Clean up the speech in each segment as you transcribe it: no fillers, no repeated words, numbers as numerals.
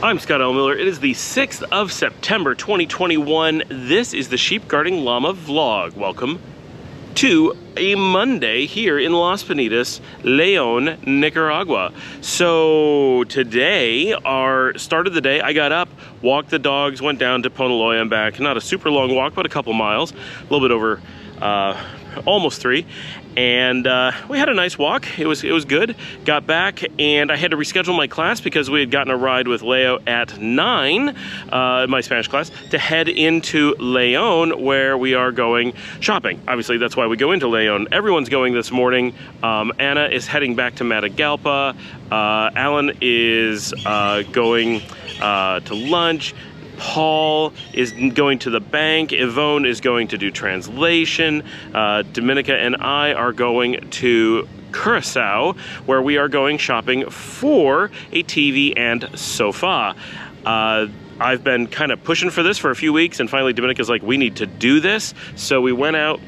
I'm Scott L. Miller. It is the 6th of September 2021. This is the Sheep Guarding Llama vlog. Welcome to a Monday here in Las Penitas, Leon, Nicaragua. So today, our start of the day, I got up, walked the dogs, went down to Ponaloy and back. Not a super long walk, but a couple miles, a little bit over almost 3. And we had a nice walk. It was good. Got back and I had to reschedule my class because we had gotten a ride with Leo at 9, my Spanish class, to head into Leon where we are going shopping. Obviously, that's why we go into Leon. Everyone's going this morning. Anna is heading back to Matagalpa. Alan is going to lunch. Paul is going to the bank. Yvonne is going to do translation. Dominica and I are going to Curacao, where we are going shopping for a TV and sofa. I've been kind of pushing for this for a few weeks, and finally Dominica's like, we need to do this. So we went out,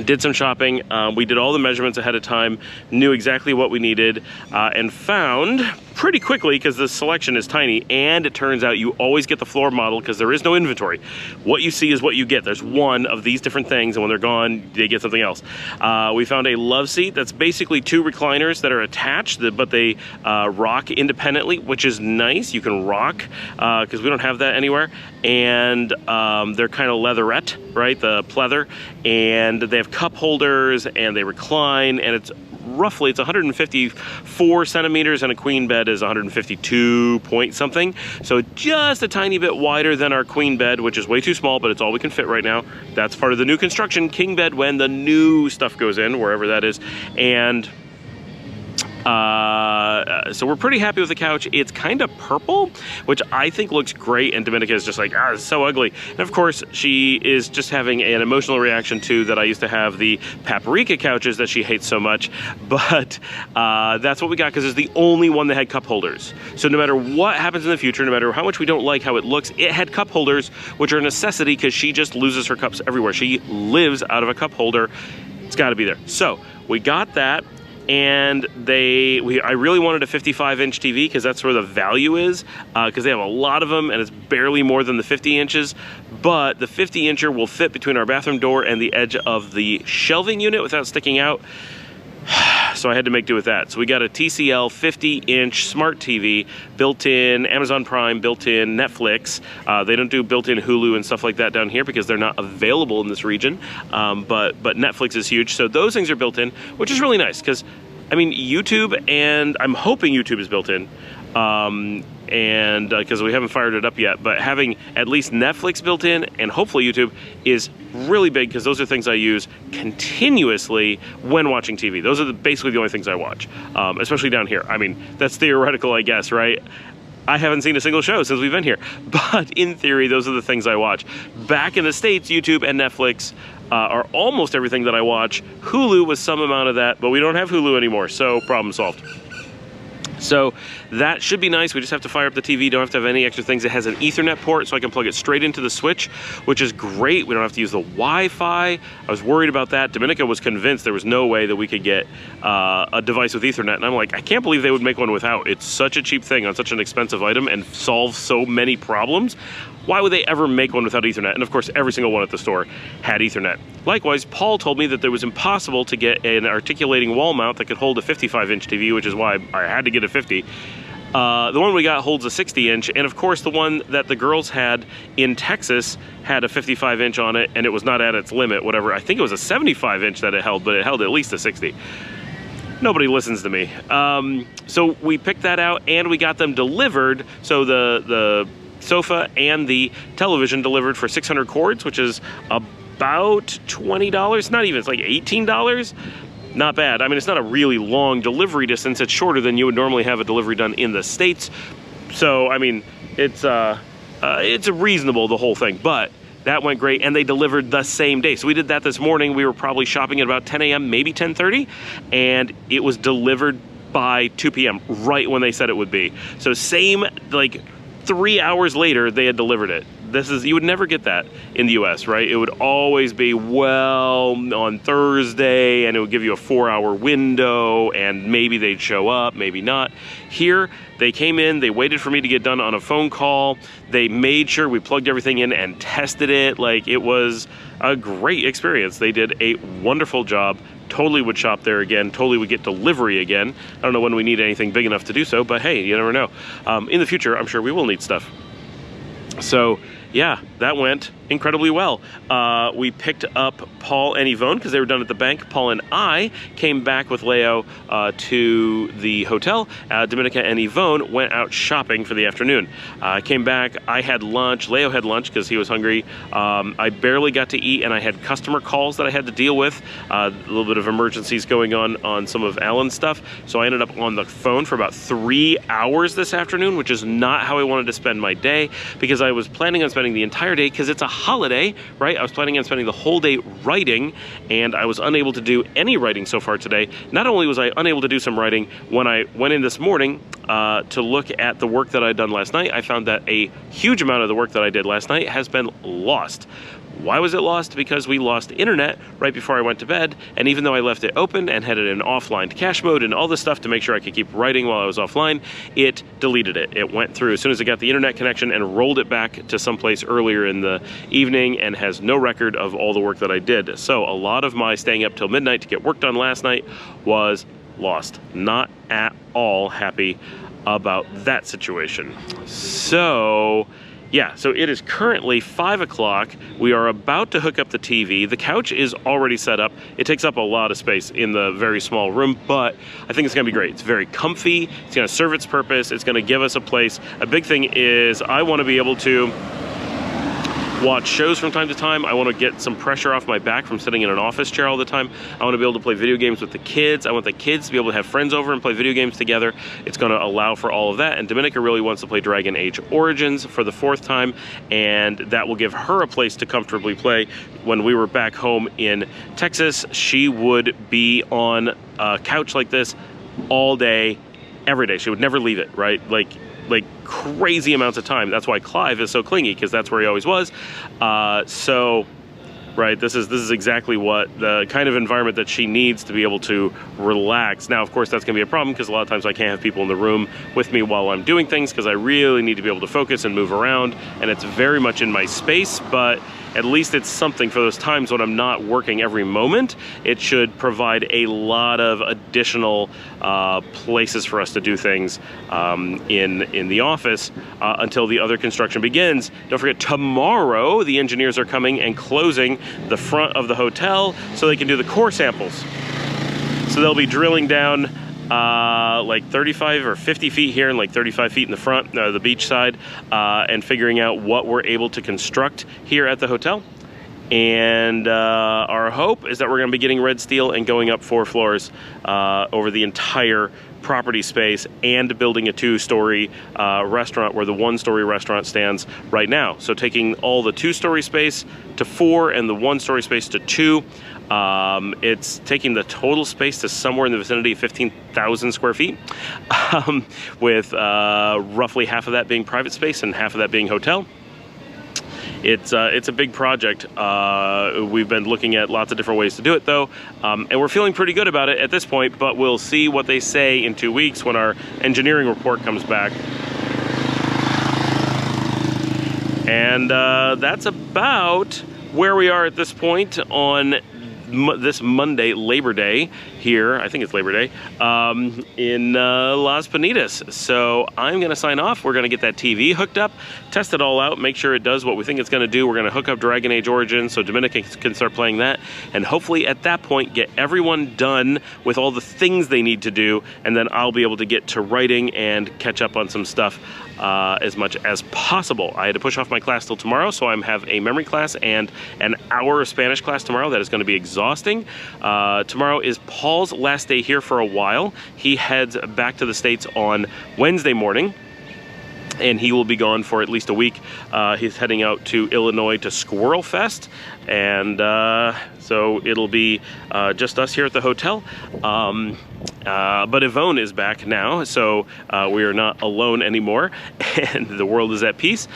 did some shopping. We did all the measurements ahead of time, knew exactly what we needed, and found pretty quickly, because the selection is tiny, and it turns out you always get the floor model because there is no inventory. What you see is what you get. There's one of these different things, and when they're gone, they get something else. We found a love seat that's basically 2 recliners that are attached, but they rock independently, which is nice. You can rock, because we don't have that anywhere. And they're kind of leatherette, right? The pleather. And they have cup holders, and they recline, and it's 154 centimeters, and a queen bed is 152 point something. So just a tiny bit wider than our queen bed, which is way too small, but it's all we can fit right now. That's part of the new construction, king bed, when the new stuff goes in, wherever that is. And so we're pretty happy with the couch. It's kind of purple, which I think looks great, and Dominica is just like, it's so ugly. And of course, she is just having an emotional reaction to that I used to have the paprika couches that she hates so much, but that's what we got because it's the only one that had cup holders. So no matter what happens in the future, no matter how much we don't like how it looks, it had cup holders, which are a necessity because she just loses her cups everywhere. She lives out of a cup holder. It's got to be there. So we got that. And I really wanted a 55-inch TV because that's where the value is, because they have a lot of them and it's barely more than the 50 inches. But the 50-incher will fit between our bathroom door and the edge of the shelving unit without sticking out. So I had to make do with that. So we got a TCL 50-inch smart TV, built-in Amazon Prime, built-in Netflix. They don't do built-in Hulu and stuff like that down here because they're not available in this region. But Netflix is huge. So those things are built in, which is really nice because, I mean, YouTube, and I'm hoping YouTube is built in. And because we haven't fired it up yet, but having at least Netflix built in and hopefully YouTube is really big because those are things I use continuously when watching TV. Those are basically the only things I watch, especially down here. I mean, that's theoretical, I guess, right? I haven't seen a single show since we've been here, but in theory, those are the things I watch. Back in the States, YouTube and Netflix are almost everything that I watch. Hulu was some amount of that, but we don't have Hulu anymore, so problem solved. So that should be nice. We just have to fire up the TV. Don't have to have any extra things. It has an Ethernet port, so I can plug it straight into the switch, which is great. We don't have to use the Wi-Fi. I was worried about that. Dominica was convinced there was no way that we could get a device with Ethernet. And I'm like, I can't believe they would make one without. It's such a cheap thing on such an expensive item and solve so many problems. Why would they ever make one without Ethernet? And of course, every single one at the store had Ethernet. Likewise, Paul told me that it was impossible to get an articulating wall mount that could hold a 55-inch TV, which is why I had to get a 50. The one we got holds a 60-inch, and of course the one that the girls had in Texas had a 55-inch on it, and it was not at its limit, whatever. I think it was a 75-inch that it held, but it held at least a 60. Nobody listens to me. So we picked that out, and we got them delivered. So the sofa and the television delivered for 600 cords, which is about $20. Not even, it's like $18. Not bad. I mean, it's not a really long delivery distance. It's shorter than you would normally have a delivery done in the States. So, I mean, it's reasonable, the whole thing, but that went great, and they delivered the same day. So we did that this morning. We were probably shopping at about 10 a.m., maybe 10:30, and it was delivered by 2 p.m., right when they said it would be. So same, like, 3 hours later, they had delivered it. you would never get that in the US, right? It would always be, well, on Thursday, and it would give you a 4-hour window, and maybe they'd show up, maybe not. Here, they came in, they waited for me to get done on a phone call, they made sure we plugged everything in and tested it. Like, it was a great experience. They did a wonderful job. Totally would shop there again, totally would get delivery again. I don't know when we need anything big enough to do so, but hey, you never know. In the future, I'm sure we will need stuff. So yeah, that went incredibly well. We picked up Paul and Yvonne because they were done at the bank. Paul and I came back with Leo to the hotel. Dominica and Yvonne went out shopping for the afternoon. Came back, I had lunch, Leo had lunch because he was hungry. I barely got to eat, and I had customer calls that I had to deal with. A little bit of emergencies going on some of Alan's stuff. So I ended up on the phone for about 3 hours this afternoon, which is not how I wanted to spend my day, because I was planning on spending the entire day, because it's a holiday, right? I was planning on spending the whole day writing, and I was unable to do any writing so far today. Not only was I unable to do some writing, when I went in this morning to look at the work that I'd done last night, I found that a huge amount of the work that I did last night has been lost. Why was it lost? Because we lost internet right before I went to bed, and even though I left it open and had it in offline cache mode and all this stuff to make sure I could keep writing while I was offline, it deleted it. It went through as soon as it got the internet connection and rolled it back to someplace earlier in the evening, and has no record of all the work that I did. So a lot of my staying up till midnight to get work done last night was lost. Not at all happy about that situation. So yeah, so it is currently 5 o'clock. We are about to hook up the TV. The couch is already set up. It takes up a lot of space in the very small room, but I think it's gonna be great. It's very comfy. It's gonna serve its purpose. It's gonna give us a place. A big thing is I wanna be able to watch shows from time to time. I want to get some pressure off my back from sitting in an office chair all the time. I want to be able to play video games with the kids. I want the kids to be able to have friends over and play video games together. It's going to allow for all of that. And Dominica really wants to play Dragon Age Origins for the 4th time, and that will give her a place to comfortably play. When we were back home in Texas, she would be on a couch like this all day, every day. She would never leave it, right? Like crazy amounts of time. That's why Clive is so clingy, because that's where he always was. So right, this is exactly what the kind of environment that she needs to be able to relax. Now, of course, that's gonna be a problem, because a lot of times I can't have people in the room with me while I'm doing things, because I really need to be able to focus and move around, and it's very much in my space, but at least it's something for those times when I'm not working every moment. It should provide a lot of additional places for us to do things in the office until the other construction begins. Don't forget, tomorrow the engineers are coming and closing the front of the hotel so they can do the core samples. So they'll be drilling down like 35 or 50 feet here and like 35 feet in the front, the beach side, and figuring out what we're able to construct here at the hotel. And our hope is that we're going to be getting red steel and going up 4 floors over the entire property space, and building a 2-story restaurant where the 1-story restaurant stands right now. So taking all the 2-story space to 4 and the 1-story space to 2. It's taking the total space to somewhere in the vicinity of 15,000 square feet, with roughly half of that being private space and half of that being hotel. It's a big project. We've been looking at lots of different ways to do it, though, and we're feeling pretty good about it at this point, but we'll see what they say in 2 weeks when our engineering report comes back. And that's about where we are at this point on this Monday, Labor Day, here, I think it's Labor Day, in Las Panitas. So I'm gonna sign off. We're gonna get that TV hooked up, test it all out, make sure it does what we think it's gonna do. We're gonna hook up Dragon Age Origins so Dominica can start playing that, and hopefully at that point get everyone done with all the things they need to do, and then I'll be able to get to writing and catch up on some stuff as much as possible. I had to push off my class till tomorrow, so I have a memory class and an hour of Spanish class tomorrow. That is going to be exhausting. Tomorrow is Paul's last day here for a while. He heads back to the States on Wednesday morning. and he will be gone for at least a week. He's heading out to Illinois to Squirrel Fest, and so it'll be just us here at the hotel. But Yvonne is back now, so we are not alone anymore, and the world is at peace.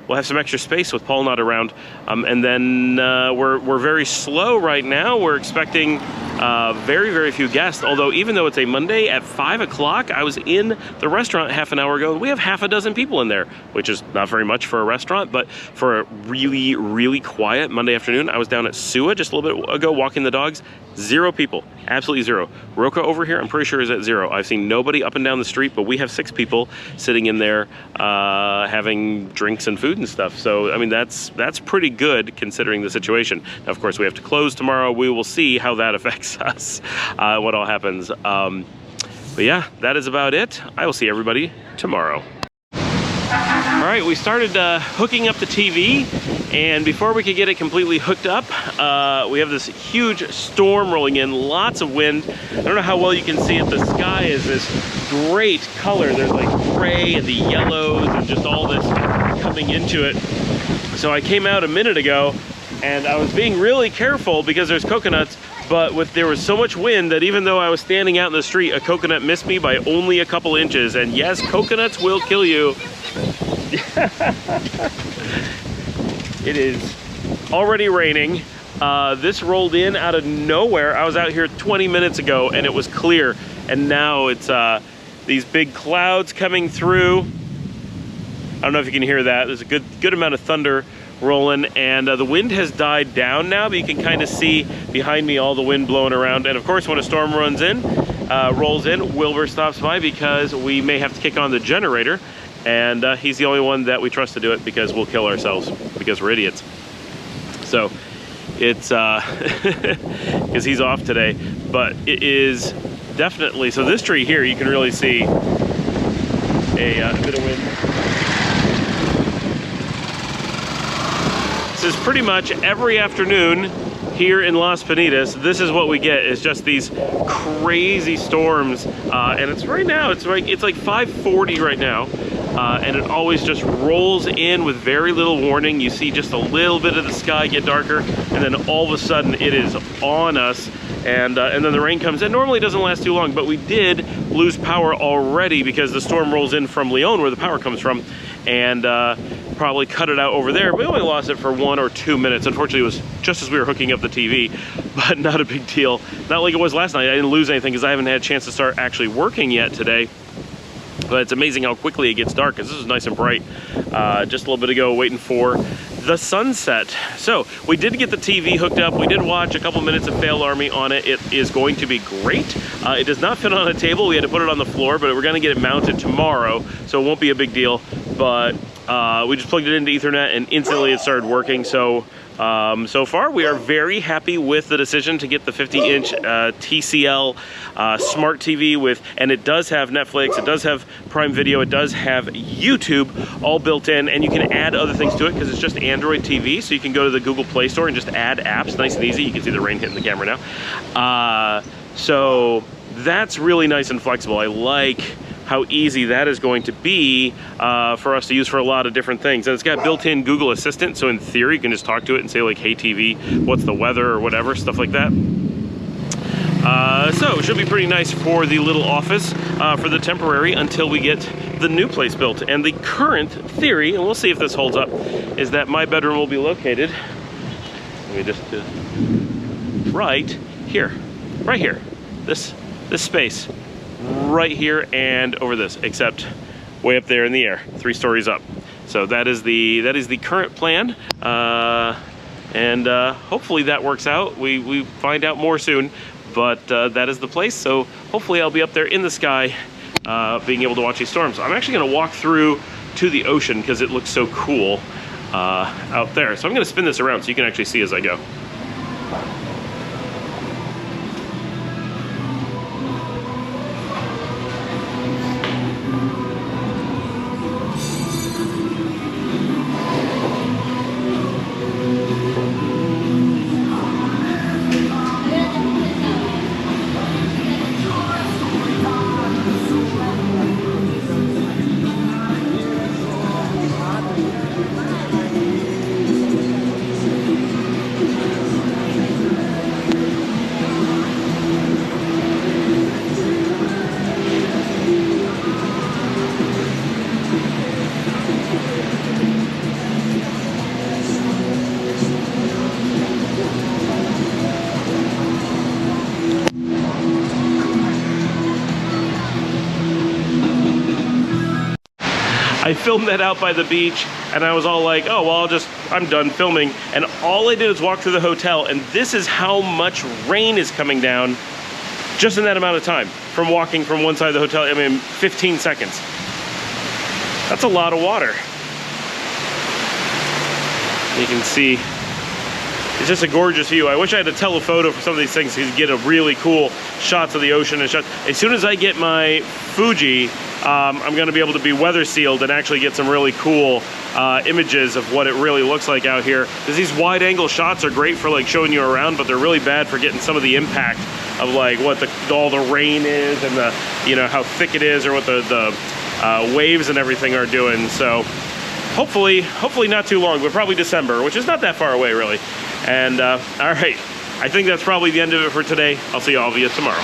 We'll have some extra space with Paul not around, and then we're very slow right now. We're expecting very few guests, although even though it's a Monday at 5 o'clock, I was in the restaurant half an hour ago, and we have half a dozen people in there, which is not very much for a restaurant, but for a really quiet Monday afternoon. I was down at Sua just a little bit ago walking the dogs. 0 people, absolutely 0. Roca over here, I'm pretty sure is at 0. I've seen nobody up and down the street, but we have 6 people sitting in there having drinks and food and stuff. So, I mean, that's pretty good considering the situation. Now, of course, we have to close tomorrow. We will see how that affects us, what all happens. But yeah, that is about it. I will see everybody tomorrow. All right, we started hooking up the TV, and before we could get it completely hooked up, we have this huge storm rolling in, lots of wind. I don't know how well you can see it. The sky is this great color. There's like gray and the yellows and just all this coming into it. So I came out a minute ago, and I was being really careful because there's coconuts, but there was so much wind that even though I was standing out in the street, a coconut missed me by only a couple inches. And yes, coconuts will kill you. It is already raining. This rolled in out of nowhere. I was out here 20 minutes ago and it was clear, and now it's these big clouds coming through. I don't know if you can hear that. There's a good amount of thunder rolling, and the wind has died down now, but you can kind of see behind me all the wind blowing around. And of course, when a storm rolls in, Wilbur stops by because we may have to kick on the generator. And he's the only one that we trust to do it because we'll kill ourselves because we're idiots. So it's because he's off today, but it is definitely, so this tree here, you can really see a bit of wind. This is pretty much every afternoon here in Las Penitas. This is what we get, is just these crazy storms. And it's right now, it's like 5:40 right now. And it always just rolls in with very little warning. You see just a little bit of the sky get darker, and then all of a sudden it is on us, and then the rain comes in. Normally it doesn't last too long, but we did lose power already because the storm rolls in from Leon, where the power comes from, and probably cut it out over there. We only lost it for 1 or 2 minutes. Unfortunately, it was just as we were hooking up the TV, but not a big deal. Not like it was last night. I didn't lose anything because I haven't had a chance to start actually working yet today. But it's amazing how quickly it gets dark, because this is nice and bright. Just a little bit ago, waiting for the sunset. So we did get the TV hooked up. We did watch a couple minutes of Fail Army on it. It is going to be great. It does not fit on a table. We had to put it on the floor, but we're going to get it mounted tomorrow, so it won't be a big deal. But we just plugged it into Ethernet, and instantly it started working. So so far we are very happy with the decision to get the 50-inch TCL smart TV and it does have Netflix, it does have Prime Video, it does have YouTube all built in, and you can add other things to it because it's just Android TV. So you can go to the Google Play Store and just add apps, nice and easy. You can see the rain hitting the camera now. So that's really nice and flexible. I like how easy that is going to be for us to use for a lot of different things. And it's got built-in Google Assistant, so in theory you can just talk to it and say like, hey TV, what's the weather, or whatever, stuff like that. So it should be pretty nice for the little office for the temporary until we get the new place built. And the current theory, and we'll see if this holds up, is that my bedroom will be located, let me just right here, this space. Right here and over this, except way up there in the air, 3 stories up. So that is the current plan, and hopefully that works out. We find out more soon, but that is the place. So hopefully I'll be up there in the sky, being able to watch these storms. I'm actually going to walk through to the ocean because it looks so cool out there. So I'm going to spin this around so you can actually see as I go. I filmed that out by the beach, and I was all like, oh, well, I'm done filming. And all I did was walk through the hotel, and this is how much rain is coming down just in that amount of time from walking from one side of the hotel. I mean, 15 seconds. That's a lot of water. You can see it's just a gorgeous view. I wish I had a telephoto for some of these things so you could get a really cool shots of the ocean and shots. As soon as I get my Fuji, I'm going to be able to be weather sealed and actually get some really cool images of what it really looks like out here. Because these wide angle shots are great for like showing you around, but they're really bad for getting some of the impact of like what all the rain is and the, you know, how thick it is, or what the waves and everything are doing. So hopefully not too long, but probably December, which is not that far away really. And all right, I think that's probably the end of it for today. I'll see all of you tomorrow.